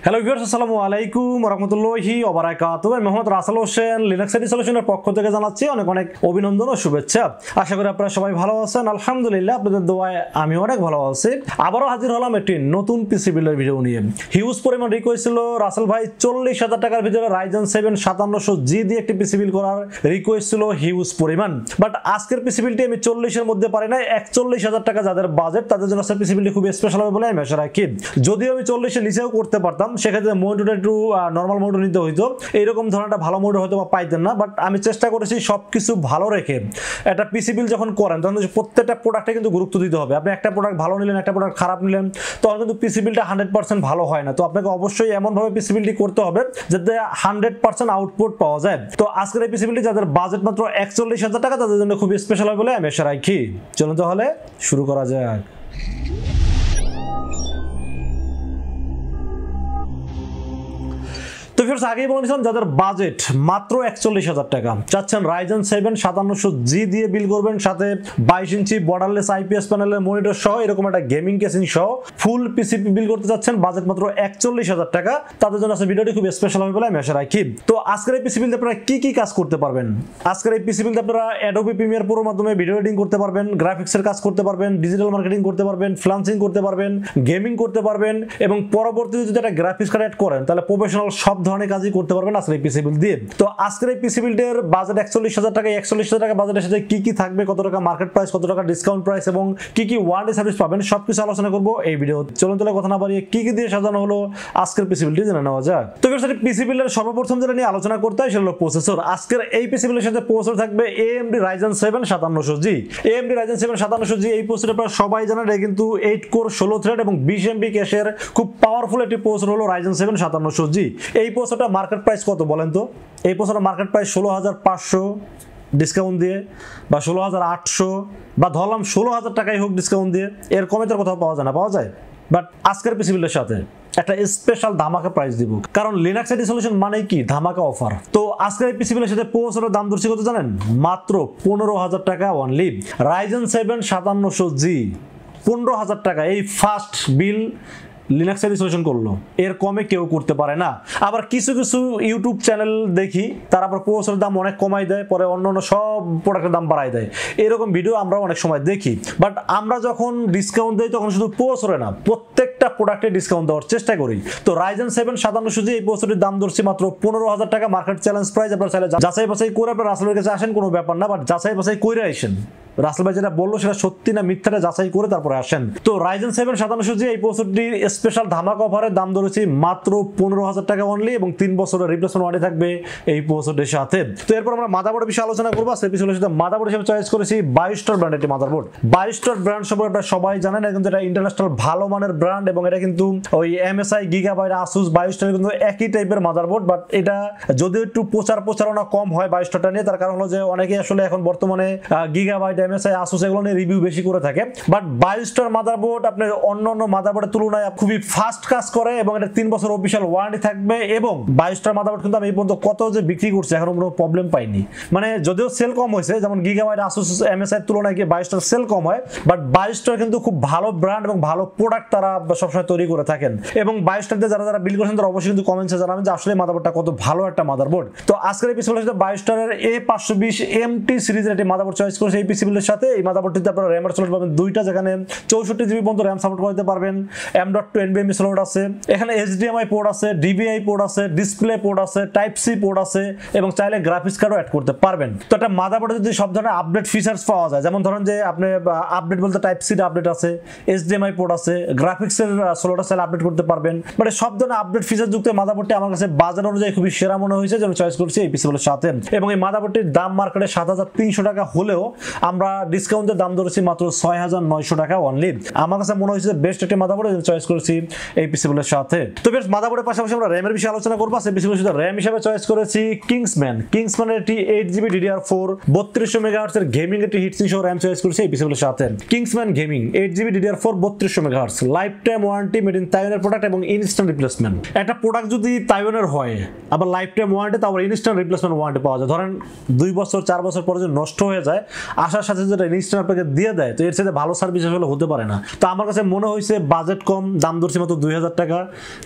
Hello viewers, আসসালামু আলাইকুম ওয়া রাহমাতুল্লাহি ওয়া বারাকাতুহু। আমি মোহাম্মদ রাসেল হোসেন লিনাক্স সলিউশনের পক্ষ থেকে জানাচ্ছি অনেক অনেক অভিনন্দন ও শুভেচ্ছা। আশা করি আপনারা সবাই ভালো আছেন। আলহামদুলিল্লাহ, আপনাদের দোয়ায় আমি অনেক ভালো আছি। আবারও হাজির হলাম একটি নতুন পিসি বিল্ডের ভিডিও নিয়ে। হিউজ পরিমাণ রিকোয়েস্ট ছিল রাসেল ভাই 40,000 টাকার ভিতরে Ryzen 7 5700G দিয়ে একটি পিসি বিল্ড করার রিকোয়েস্ট ছিল হিউজ পরিমাণ। বাট আজকের পিসি বিল্ডটি আমি 40 এর মধ্যে পারি না। 41,000 টাকা যাদের বাজেট তাদের জন্য পিসি বিল্ডটি খুব স্পেশাল হবে বলে আমি আশা রাখি। যদিও আমি 40 এর নিচেও করতে পারতাম, সেক্ষেত্রে মোডটা একটু নর্মাল মোড নিতে হইতো, এইরকম ধরনের একটা ভালো মোড হয়তো পাইতেন না। বাট আমি চেষ্টা করেছি সবকিছু ভালো রেখে একটা পিসি বিল্ড যখন করেন তখন প্রত্যেকটা প্রোডাক্টে কিন্তু গুরুত্ব দিতে হবে। আপনি একটা প্রোডাক্ট ভালো নিলেন, একটা প্রোডাক্ট খারাপ নিলেন, তখন কিন্তু পিসি বিল্ডটা 100% ভালো হয় না। তো আপনাকে অবশ্যই এমনভাবে পিসি বিল্ডটি করতে হবে যাতে 100% আউটপুট পাওয়া যায়। তো আজকের এই পিসি বিল্ডটি যাদের বাজেট মাত্র 41,000 টাকা তাদের জন্য খুব স্পেশাল হবে বলে আমি আশা রাখি। চলুন তাহলে শুরু করা যাক। তো ফিরস আগেই বলেছিলাম যাদের বাজেট মাত্র 41,000 টাকা চাচ্ছেন Ryzen 7 5700G দিয়ে বিল্ড করবেন, সাথে 22 ইঞ্চি বর্ডারলেস আইপিএস প্যানেলের মনিটর সহ এরকম একটা গেমিং কেসিং সহ ফুল পিসি বিল্ড করতে যাচ্ছেন, বাজেট মাত্র 41,000 টাকা, তাদের জন্য আজকের ভিডিওটি খুব স্পেশাল হবে বলে আমি আশা রাখি। তো আজকের এই পিসি বিল্ডে আপনারা কি কি কাজ করতে পারবেন? আজকের এই পিসি বিল্ডে আপনারা অ্যাডোবি প্রিমিয়ার প্রোর মাধ্যমে ভিডিও এডিটিং করতে পারবেন, গ্রাফিক্সের কাজ করতে পারবেন, ডিজিটাল মার্কেটিং করতে পারবেন, ফ্রিল্যান্সিং করতে পারবেন, গেমিং করতে পারবেন, এবং পরবর্তীতে যদি একটা গ্রাফিক্স কার্ড অ্যাড করেন তাহলে প্রফেশনাল সব ধরনের কাজই করতে পারবেন আজকের এই পিসি বিল্ড দিয়ে। তো আজকের এই পিসি বিল্ডের বাজেট 41,000 টাকা। 41,000 টাকা বাজেটের সাথে কি কি থাকবে, কত টাকা মার্কেট প্রাইস, কত টাকা ডিসকাউন্ট প্রাইস এবং কি কি ওয়ারেন্টি সার্ভিস পাবেন সবকিছু আলোচনা করব এই ভিডিও। চলুন তাহলে কথা না বাড়িয়ে কি কি দিয়ে সাজানো হলো আজকের পিসি বিল্ডটি জেনে নেওয়া যাক। তো ভিউয়ার্স, পিসি বিল্ডের সর্বপ্রথম যেটা নিয়ে আলোচনা করতে হয় সেটা হলো প্রসেসর। আজকের এই পিসি বিল্ডের সাথে প্রসেসর থাকবে AMD Ryzen 7 5700G। AMD Ryzen 7 5700G এই প্রসেসর আপনারা সবাই জানেন, এটা কিন্তু 8 কোর 16 থ্রেড এবং 20 MB ক্যাশের খুব পাওয়ারফুল একটি প্রসেসর হলো Ryzen 7 5700G। এই প্রসেসরটা মার্কেট প্রাইস কত বলেন তো? এই প্রসেসরের মার্কেট প্রাইস 16,500 ডিসকাউন্ট দিয়ে, বা 16,800, বা ধরলাম 16,000 টাকাই হোক ডিসকাউন্ট দিয়ে, এর কমে তো কোথাও পাওয়া যায় না। পাওয়া যায়, বাট আজকের পিসি বিল্ডের সাথে একটা স্পেশাল ধামাকা প্রাইস দিব, কারণ লিনাক্স আইটি সলিউশন মানেই কি ধামাকা অফার। তো আজকের এই পিসি বিলের সাথে প্রসেসরের দাম ধরছি কত জানেন? মাত্র 15,000 টাকা অনলি। Ryzen 7 5700G 15,000 টাকা, এই first bill Linux IT solution করলো, এর কমে কেউ করতে পারে না। আবার কিছু কিছু ইউটিউব চ্যানেল দেখি তারা আবার প্রসেসরের দাম অনেক কমাই দেয়, পরে অন্য অন্য সব প্রোডাক্টের দাম বাড়াই দেয়, এরকম ভিডিও আমরা অনেক সময় দেখি। বাট আমরা যখন ডিসকাউন্ট দেই তখন শুধু প্রসেসরে না, প্রত্যেকটা প্রোডাক্টে ডিসকাউন্ট দেওয়ার চেষ্টা করি। তো Ryzen 7 5700G এই প্রসেসরের দাম ধরছি মাত্র 15,000 টাকা, মার্কেট চ্যালেঞ্জ প্রাইস। আপনারা চাইলে যাচাই বাছাই করে আপনারা রাসেলের কাছে আসেন, কোনো ব্যাপার না, বাট যাচাই বাছাই করে আসেন। রাসেল ভাই যেটা বললো সেটা সত্যি না মিথ্যাটা যাচাই করে তারপরে আসেন। তো Ryzen 7 5700G এই প্রসেসরটির স্পেশাল ধামাকা অফারে দাম ধরেছি মাত্র 15,000 টাকা অনলি, এবং 3 বছরের রিপ্লেসমেন্ট ওয়ারেন্টি থাকবে এই প্রসেসরের সাথে। তো এরপর আমরা মাদারবোর্ডের বিষয়ে আলোচনা করবো। সেই পিছনের সাথে মাদারবোর্ড হিসেবে চয়েস করেছি BIOSTAR ব্র্যান্ডের একটি মাদারবোর্ড। BIOSTAR ব্র্যান্ড সম্পর্কে আপনারা সবাই জানেন, কিন্তু এটা ইন্টারন্যাশনাল ভালো মানের ব্র্যান্ড, এবং এটা কিন্তু ওই MSI, গিগাবাইট, আসুস, BIOSTAR কিন্তু একই টাইপের মাদারবোর্ড। বাট এটা যদিও একটু প্রচারণা কম হয় BIOSTARটা নিয়ে, তার কারণ হলো যে অনেকেই আসলে এখন বর্তমানে গিগাবাইট, MSI, আসুস এগুলো নিয়ে রিভিউ বেশি করে থাকে। বাট BIOSTAR মাদারবোর্ড আপনার অন্য মাদারবোর্ডের তুলনায় খুবই ফাস্ট কাজ করে, এবং এটা 3 বছর অফিশিয়াল ওয়ারেন্টি থাকবে। এবং BIOSTAR মাদারবোর্ড কিন্তু আমি এই পর্যন্ত কত যে বিক্রি করছে এখন কোনো প্রবলেম পাইনি। মানে যদিও সেল কম হয়েছে, যেমন গিগাবাইট, আসুস, MSI তুলনায় গিয়ে BIOSTAR সেল কম হয়, বাট BIOSTAR কিন্তু খুব ভালো ব্র্যান্ড এবং ভালো প্রোডাক্ট তারা সবসময় তৈরি করে থাকেন। এবং BIOSTAR দিয়ে যারা বিল করেছেন তারা অবশ্যই কিন্তু কমেন্টসে জানাবেন যে আসলে মাদারবোর্ডটা কত ভালো একটা মাদারবোর্ড। তো আজকের এই পিসি বিলের সাথে BIOSTAR এর A520 MT সিরিজের একটি মাদারবোর্ড চয়েস করেছে এই পিসি বিলের সাথে। এই মাদারবোর্ডটিতে আপনারা র্যাম স্লট পাবেন দুইটা, যেখানে 64 জিবি পর্যন্ত র্যাম সাপোর্ট করতে পারবেন। M.2 NVMe স্লট আছে, এখানে HDMI পোর্ট আছে, DVI পোর্ট আছে, ডিসপ্লে পোর্ট আছে, টাইপ সি পোর্ট আছে, এবং চাইলে গ্রাফিক্স কার্ডও অ্যাড করতে পারবেন। তো একটা মাদারবোর্ডে যদি সব ধরনের আপডেট ফিচার্স পাওয়া যায়, যেমন ধরেন যে আপনি আপডেট বলতে টাইপ সি আপডেট আছে, HDMI পোর্ট আছে, গ্রাফিক্সের স্লট চাইলে আপডেট করতে পারবেন, মানে সব ধরনের আপডেট ফিচার যুক্ত মাদারবোর্ডটি আমার কাছে বাজার অনুযায়ী খুবই সেরা মনে হয়েছে, যেন চয়েস করছি এই পিসি বিলের সাথে। এবং এই মাদারবোর্ডটির দাম মার্কেটে 7,300 টাকা হলেও আমরা ডিসকাউন্টের দাম ধরেছি মাত্র 6,900 টাকা অনলি। আমার কাছে মনে হয়েছে বেস্ট একটি মাদারবোর্ড চয়েস করেছি এই পিসি বিলের সাথে। তো বেশ, মাদারবোর্ডের পাশাপাশি আমরা র্যামের বিষয়ে আলোচনা করবো। সেই পিসি বিলের সাথে র্যাম হিসেবে চয়েস করেছি কিংসম্যানের একটি 8GB DDR4 3200 মেগাহার্টজ এর গেমিং একটি হিটসিং সহ র্যাম চয়েস করেছি এই পিসি বিলের সাথে। Kingsman gaming 8GB DDR4 3200 megahertz, life time warranty, made in তাইওয়ানের প্রোডাক্ট এবং ইনস্ট্যান্ট রিপ্লেসমেন্ট। একটা প্রোডাক্ট যদি তাইওয়ানের হয় আবার লাইফ টাইম ওয়ারেন্টি, তারপর ইনস্ট্যান্ট রিপ্লেসমেন্ট ওয়ারেন্টি পাওয়া যায়। ধরেন 2 বছর 4 বছর পরে যদি নষ্ট হয়ে যায়, আসার সাথে সাথে যদি ইনস্ট্যান্ট আপনাকে দিয়ে দেয় তো এর সাথে ভালো সার্ভিস আসলে হতে পারে না। তো আমার কাছে মনে হয়েছে বাজেট কম, দাম ধরছি মাত্র 2000 টাকা,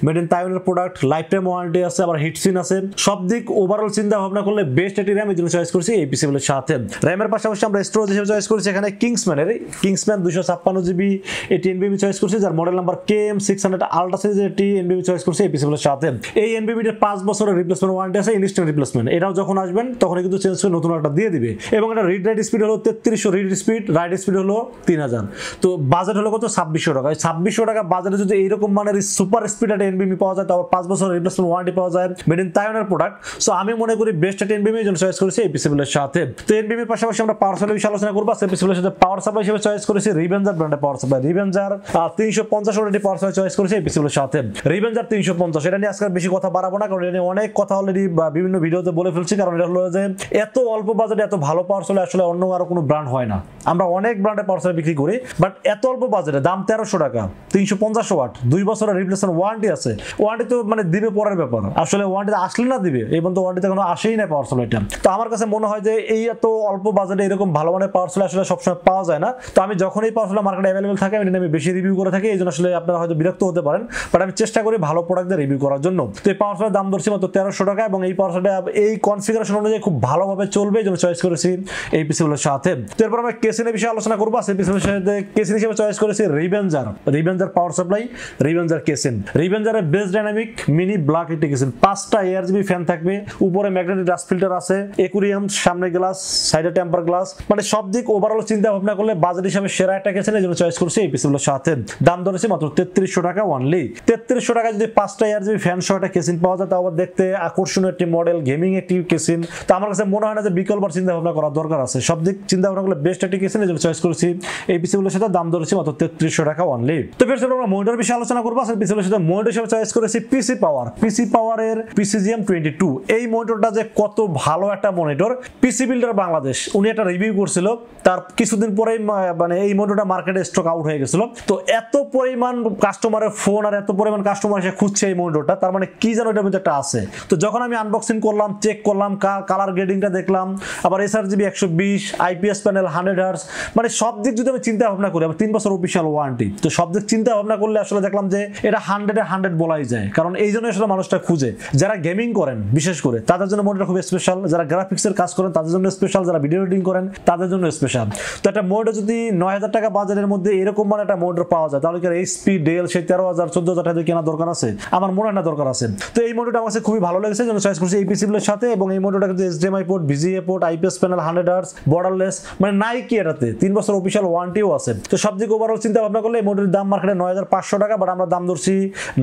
মেড ইন তাইওয়ানের প্রোডাক্ট, লাইফ টাইম ওয়ারেন্টি আছে, আবার হিটসিন আছে, সব দিক ওভারঅল চিন্তা ভাবনা করলে বেস্ট একটি র্যাম এই জন্য চয়েস করেছি এই পিসি বিলের সাথে। র্যামের পাশাপাশি আমরা স্টোরেজ হিসেবে চয়েস করেছি এখানে কিংসম্যান 256 জিবি এটি NVMe চয়েস করছি, যার মডেল নাম্বার KM600 আলট্রা সিরিজের এটি NVMe চয়েস করছি এই পিসি বিলের সাথে। এই NVMe এর 5 বছরের রিপ্লেসমেন্ট ওয়ারেন্টি আছে, ইনস্ট্যান্ট রিপ্লেসমেন্ট, এটাও যখন আসবেন তখন কিন্তু চেঞ্জ করে নতুন একটা দিয়ে দিবে। এবং এটা রিড রাইট স্পিড হলো 3300, রিড স্পিড, রাইট স্পিড হলো 3000। তো বাজেট হলো কত 2600 টাকা। 2600 টাকা বাজেটে যদি এইরকম মানের সুপার স্পিড একটা NVMe পাওয়া যায়, তারপর 5 বছরের রিপ্লেসমেন্ট ওয়ারেন্টি পাওয়া যায়, মেড ইন তাইওয়ানের প্রোডাক্ট, সো আমি মনে করি বেস্ট একটা NVMe জন্য চয়েস করেছি এই পিসি বিলের সাথে। তো NVMe এর পাশাপাশি আমরা পাওয়ার সাপ্লাই বিষয়ে আলোচনা করব। সেই পিসি বিলের সাথে পাওয়ার সাপ্লাই হিসেবে চয়েস করেছি রিভেঞ্জার ব্র্যান্ডের পাওয়ার সাপ্লাই, রিভেঞ্জার 350 ওয়াটের পাওয়ার সাপ্লাই চয়েস করেছি এই পিসি বিলের সাথে। রিভেঞ্জার 350, এটা নিয়ে আজকে বেশি কথা বাড়াবো না, কারণ এটা নিয়ে অনেক কথা অলরেডি বিভিন্ন ভিডিওতে বলে ফেলছি। কারণ এটা হলো যে এত অল্প বাজেটে এত ভালো পাওয়ার সাপ্লাই আসলে অন্য আর কোনো ব্র্যান্ড হয় না। আমরা অনেক ব্র্যান্ডের পাওয়ার সাপ্লাই বিক্রি করি, বাট এত অল্প বাজেটে, দাম 1300 টাকা, 350 ওয়াট, 2 বছরের রিপ্লেসমেন্ট ওয়ারেন্টি আছে। ওয়ারেন্টি তো মানে দিবে পরের ব্যাপার, আসলে ওয়ারেন্টি আসলে না দিবে, এই পর্যন্ত ওয়ারেন্টিতে কোনো আসেই না পাওয়ার সাপ্লাইটা। তো আমার কাছে মনে হয় যে এই এত অল্প বাজেটে এরকম ভালো মানের পাওয়ার সাপ্লাই আসলে সবসময় পাওয়া যায় না। তো আমি যখন এই পাওয়ার সাপ্লাই মার্কেটে অ্যাভেলেবল থাকে আমি বেশি রিভিউ করে থাকি, এই জন্য আসলে আপনারা হয়তো বিরক্ত হতে পারেন, বাট আমি চেষ্টা করি ভালো প্রোডাক্ট দিয়ে রিভিউ করার জন্য। তো এই পাওয়ার সাপ্লাই দাম ধরছি মাত্র 1300 টাকা, এবং এই পাওয়ার সাপ্লাই এই কনফিগারেশন অনুযায়ী খুব ভালোভাবে চলবে, এই জন্য চয়েস করেছি এই পিসিগুলোর সাথে। তো এরপর আমরা কেসিনের বিষয়ে আলোচনা করবো। সেই পিসিগুলোর সাথে কেসিন হিসেবে চয়েস করেছি Revenger power supply, Revenger casing. রিভেঞ্জারের বেস ডাইনামিক মিনি ব্ল্যাক একটি কেসিন, 5টা ARGB ফ্যান থাকবে, উপরে ম্যাগনেটিক ডাস্ট ফিল্টার আছে, একুরিয়াম, সামনে গ্লাস, সাইডে টেম্পার গ্লাস, মানে সব দিক ওভারঅল চিন্তা ভাবনা করলে বাজেট হিসাবে সেরা একটা কেসিন, এই জন্য চয়েস করছি এই পিসিগুলোর সাথে। দাম ধরেছে মাত্র 3300 টাকা অনলি। 3300 টাকা যদি 5টা ARGB ফ্যান সহ একটা কেসিন পাওয়া যায়, তাও আবার দেখতে আকর্ষণীয় একটি মডেল, গেমিং একটি কেসিন, তো আমার কাছে মনে হয় না যে বিকল্প চিন্তা ভাবনা করার দরকার আছে। সব দিক চিন্তা ভাবনা করলে বেস্ট একটি কেসিন, এই জন্য চয়েস করেছি এই পিসিগুলোর সাথে। দাম ধরেছি মাত্র 3300 টাকা অনলি। তো ফের আমরা মনিটর বিষয়ে আলোচনা করবো। আসলে পিসিগুলোর সাথে মনিটর হিসেবে চয়েস করেছি পিসি পাওয়ারের PCGM 22। এই মনিটরটা যে কত ভালো একটা মনিটর, পিসি বিল্ডার বাংলাদেশ উনি একটা রিভিউ করছিল, তার কিছুদিন পরেই মানে এই মনিটরটা মার্কেটে স্টক আউট হয়ে গেছিল। তো এত পরিমাণ কাস্টমারের ফোন আর এত পরিমাণ কাস্টমার এসে খুঁজছে এই মনিটরটা, তার মানে কি যেন এটার মধ্যে একটা আছে। তো যখন আমি আনবক্সিং করলাম, চেক করলাম, কালার গ্রেডিংটা দেখলাম, আবার ARGB 120, IPS প্যানেল 100 হার্টজ, মানে সব দিক যদি আমি চিন্তা ভাবনা করি, আবার 3 বছর অফিশিয়াল ওয়ারেন্টি, তো সব দিক চিন্তা ভাবনা করলে আসলে দেখলাম যে এটা 100-এ 100 বলাই যায়। কারণ এই জন্য আসলে মানুষটা খুঁজে, যারা গেমিং করেন বিশেষ করে তাদের জন্য মনিটর খুব স্পেশাল, যারা গ্রাফিক্সের কাজ করেন তাদের জন্য স্পেশাল, যারা ভিডিও এডিটিং করেন তাদের জন্য স্পেশাল। তো একটা মনিটর যদি 9000 টাকা বাজারের মধ্যে এরকম মানে একটা মনিটর পাওয়া যায়, তাহলে কি HP ডেল সেই 13000 14000 টাকা কেনা দরকার আছে? আমার মনে হয় না দরকার আছে। তো এই মনিটরটা আমার কাছে খুবই ভালো লেগেছে, জন্য চয়েস করছি এই পিসিগুলোর সাথে। এবং এই মনিটরটা কিন্তু HDMI port, VGA port, IPS panel 100 hertz, borderless, মানে নাই কি এটাতে 3 বছর অফিশিয়াল ওয়ারেন্টিও আছে। তো সব দিক ওভারঅল চিন্তা ভাবনা করলে এই মনিটরের দাম মার্কেটে 9500 টাকা, বাট আমরা দাম ধরছি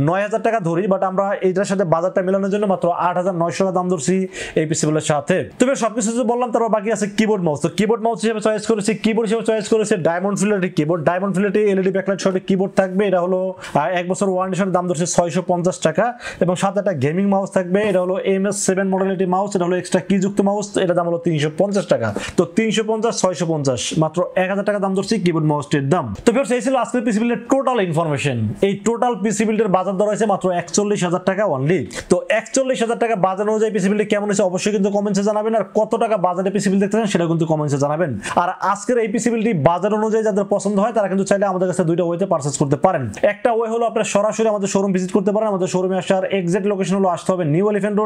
9000 টাকা ধরি, বাট আমরা এইটার সাথে বাজারটা মেলানোর জন্য মাত্র 8900 টাকা দাম ধরছি এই পিসিগুলোর সাথে। তবে সবকিছু যে বললাম, তারপর বাকি আছে কিবোর্ড মাউস। তো কিবোর্ড মাউস হিসেবে চয়েস করেছি ডায়মন্ড ফিলেটের কিবোর্ড, ডায়মন্ড ফিলেটে LED ব্যাকলাইট সহ কিবোর্ড থাকবে, এটা হলো 1 বছর ওয়ারেন্টির সাথে, দাম ধরছে 650 টাকা। এবং সাথে একটা গেমিং মাউস থাকবে, এটা হলো MS7 মডেল একটি মাউস, এটা হলো এক্সট্রা কি যুক্ত মাউস, এটা দাম হলো 350 টাকা। তো 350 650 মাত্র 1000 টাকা দাম ধরছি কিবোর্ড মাউসটির দাম। তো ফিরছে এই ছিল আজকের পিসি বিল্ডের টোটাল ইনফরমেশন। এই টোটাল পিসি বিল্ডের বাজার দর হয়েছে মাত্র 41000 টাকা অনলি। তো 41000 টাকা বাজার অনুযায়ী পিসি বিল্ড কেমন হয়েছে অবশ্যই কিন্তু কমেন্টসে জানাবেন, আর কত টাকা বাজারে পিসি বিল্ড দেখতেছেন সেটা কিন্তু কমেন্টসে জানাবেন। আর আজকের এই পিসি বিল্ডটি বাজার অনুযায়ী যাদের পছন্দ হয় তারা কিন্তু চাইলে আমাদের কাছে দুইটা ওয়েতে পারচেজ করতে পারেন। একটা ওয়ে হলো আপনারা সরাসরি আমাদের শোরুম ভিজিট করতে পারেন। আমাদের শোরুমে আসার এক্সাক্ট লোকেশন হলো আসতে হবে নিউ এলিফ্যান্ট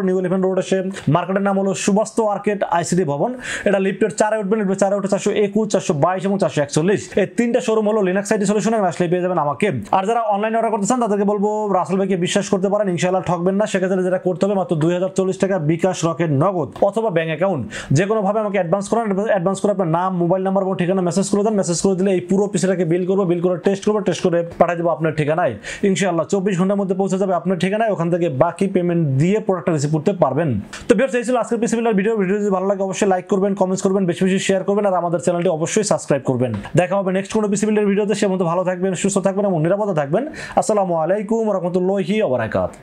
রোড এসে মার্কেটের নাম হলো সুবাস্তু আর্কেড ICT ভবন, এটা লিফটের 4 উঠবেন, লিফটের 4 উঠে 421 422 এবং 441, এই তিনটা শোরুম হলো লিনাক্স আইটি সলিউশন, আসলে পেয়ে যাবেন আমাকে। আর যারা অনলাইনে অর্ডার করতে চান তাদেরকে বলবো রাসেল ভাইকে বিশ্বাস করতে পারেন, ইনশাআল্লাহ ঠকবেন না। সেক্ষেত্রে যেটা করতে হবে মাত্র 2040 টাকা বিকাশ, রকেট, নগদ অথবা ব্যাংক অ্যাকাউন্ট যে কোনো ভাবে আমাকে অ্যাডভান্স করেন। অ্যাডভান্স করে আপনার নাম, মোবাইল নাম্বার এবং ঠিকানা মেসেজ করে দেন। মেসেজ করে দিলে এই পুরো পিসিটাকে বিল করবো, বিল করে টেস্ট করবো, টেস্ট করে পাঠিয়ে দেবো আপনার ঠিকানায়। ইনশাআল্লাহ 24 ঘন্টার মধ্যে পৌঁছে যাবে আপনার ঠিকানায়, ওখান থেকে বাকি পেমেন্ট দিয়ে প্রোডাক্টটা রিসিভ করতে পারবেন। তো ভিউয়ার্স, এই ছিল আজকের পিসি বিল্ডার ভিডিও। যদি ভালো লাগে অবশ্যই লাইক করবেন, কমেন্টস করবেন, বেশি বেশি শেয়ার করবেন, আর আমাদের চ্যানেলটি অবশ্যই সাবস্ক্রাইব করবেন। দেখা হবে নেক্সট কোনো পিসি বিল্ডার ভিডিওতে। সে মতো ভালো থাকবেন, সুস্থ থাকবেন এবং নিরাপদে থাকবেন। আসসালামু আলাইকুম ওয়া রাহমাতুল্লাহি ওয়া বারাকাতুহু।